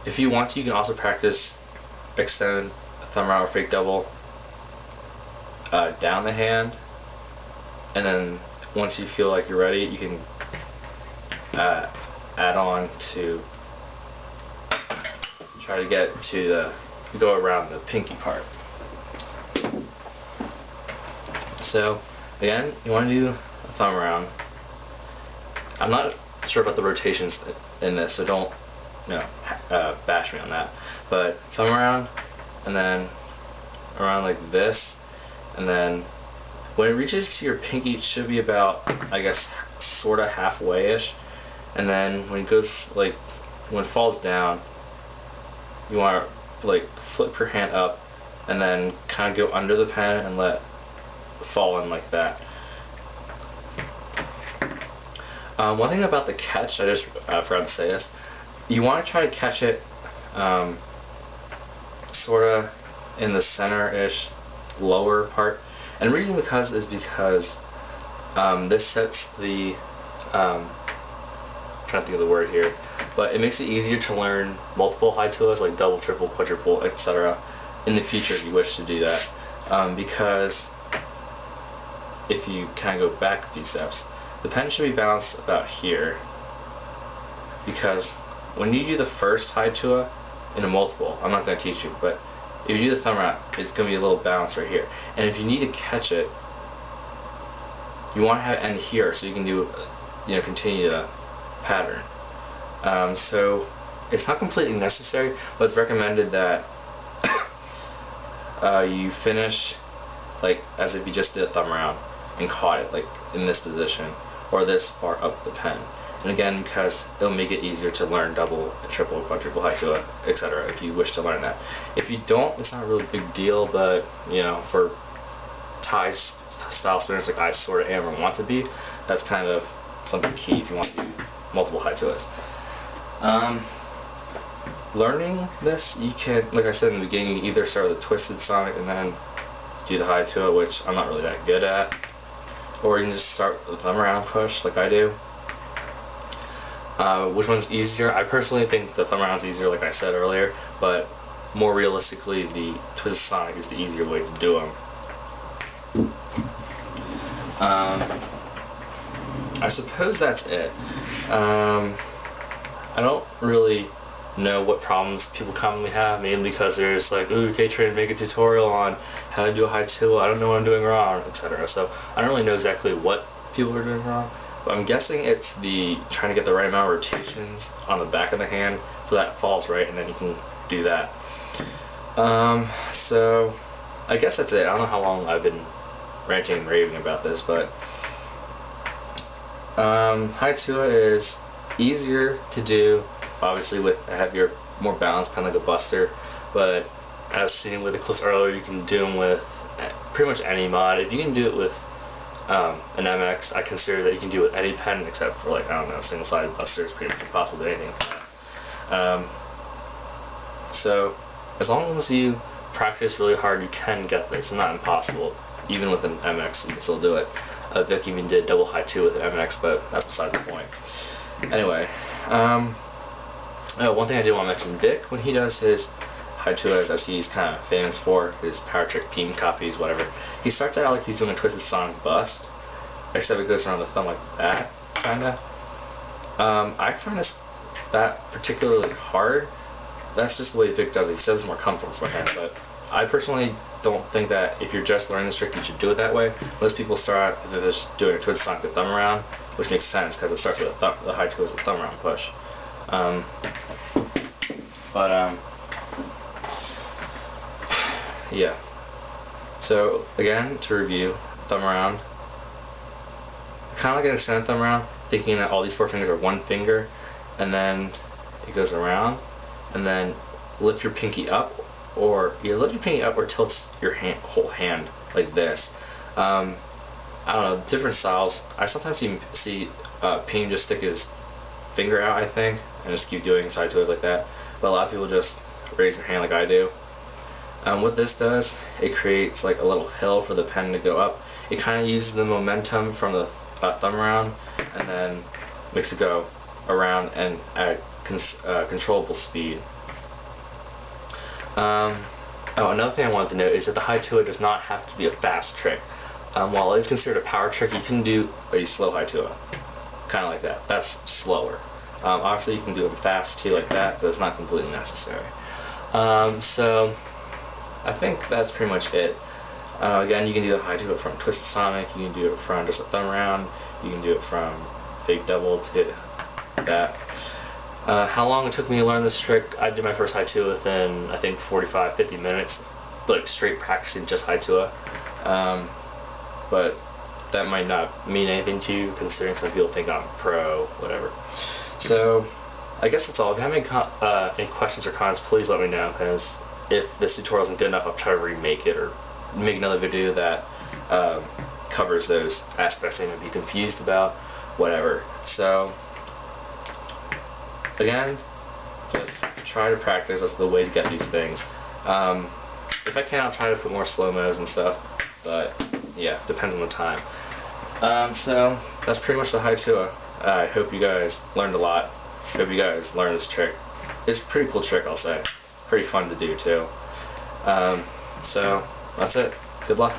If you want to, you can also practice extend thumb around or fake double down the hand, and then once you feel like you're ready, you can add on to try to get to go around the pinky part. So again, you want to do a thumb around. I'm not sure about the rotations in this, so don't bash me on that. But thumb around, and then around like this, and then when it reaches to your pinky, it should be about, I guess, sort of halfway-ish. And then when it goes, like, when it falls down, you want to like flip your hand up, and then kind of go under the pen and let it fall in like that. One thing about the catch, I just forgot to say this. You want to try to catch it sort of in the center-ish lower part, and the reason is because this sets the I'm trying to think of the word here, but it makes it easier to learn multiple Hai Tuas like double, triple, quadruple, etc. in the future if you wish to do that, because if you kind of go back a few steps, the pen should be balanced about here, because when you do the first Hai Tua in a multiple, I'm not going to teach you, but if you do the thumb around, it's going to be a little balanced right here. And if you need to catch it, you want to have it end here so you can do, continue the pattern. So it's not completely necessary, but it's recommended that you finish like as if you just did a thumb around and caught it like in this position or this far up the pen. And again, because it'll make it easier to learn double, triple, quadruple, Hai Tua, etc. if you wish to learn that. If you don't, it's not a really big deal, but for Thai style spinners like I sort of am or want to be, that's kind of something key if you want to do multiple Hai Tuas. Learning this, you can, like I said in the beginning, you either start with a twisted sonic and then do the Hai Tua, which I'm not really that good at, or you can just start with the thumb around push like I do. Which one's easier? I personally think the thumb around is easier, like I said earlier, but more realistically, the twisted sonic is the easier way to do them. I suppose that's it. I don't really know what problems people commonly have, mainly because there's like, ooh, okay, trying to make a tutorial on how to do a Hai Tua, I don't know what I'm doing wrong, etc. So I don't really know exactly what people are doing wrong, but I'm guessing it's the trying to get the right amount of rotations on the back of the hand so that falls right, and then you can do that. So I guess that's it. I don't know how long I've been ranting and raving about this, but Hai Tua is easier to do, obviously, with a heavier, more balanced pen like a Buster, but as seen with the clips earlier, you can do them with pretty much any mod. If you can do it with an MX, I consider that you can do it with any pen except for, like, I don't know, single-sided Buster is pretty much impossible to do anything. So as long as you practice really hard, you can get this. It's not impossible. Even with an MX, you can still do it. Vic even did double Hai Tua with an MX, but that's besides the point. Anyway, one thing I did want to mention, Vic, when he does his Hai Tuas, as he's kind of famous for, his power trick beam copies, whatever, he starts out like he's doing a twisted sonic bust, except it goes around the thumb like that, kinda. I find that particularly hard. That's just the way Vic does it. He says it's more comfortable for him, but I personally don't think that if you're just learning this trick, you should do it that way. Most people start out with just doing a twisted sonic with thumb around, which makes sense because it starts with the Hai Tua is a thumb around push. Yeah. So again, to review, thumb around, kind of like an extended thumb around, thinking that all these four fingers are one finger, and then it goes around, and then lift your pinky up, or you lift your pinky up or tilt your whole hand like this. I don't know, different styles. I sometimes see Payne just stick his finger out, I think, and just keep doing side Tuas like that. But a lot of people just raise their hand like I do. What this does, it creates like a little hill for the pen to go up. It kind of uses the momentum from the thumb around, and then makes it go around and at controllable speed. Oh, another thing I wanted to note is that the Hai Tua does not have to be a fast trick. While it is considered a power trick, you can do a slow Hai Tua, kind of like that. That's slower. Obviously, you can do it fast too, like that, but it's not completely necessary. So I think that's pretty much it. Again, you can do the Hai Tua from Twisted Sonic. You can do it from just a thumb round. You can do it from fake double to hit that. How long it took me to learn this trick? I did my first Hai Tua within, I think, 45-50 minutes, like straight practicing just Hai Tua. But that might not mean anything to you, considering some people think I'm pro, whatever. So I guess that's all. If you have any questions or comments, please let me know, because if this tutorial isn't good enough, I'll try to remake it or make another video that covers those aspects I may be confused about, whatever. So again, just try to practice. That's the way to get these things. If I can, I'll try to put more slow-mos and stuff, but yeah, depends on the time. So that's pretty much the Hai Tua. I hope you guys learned a lot. Hope you guys learned this trick. It's a pretty cool trick, I'll say. Pretty fun to do too. So that's it. Good luck.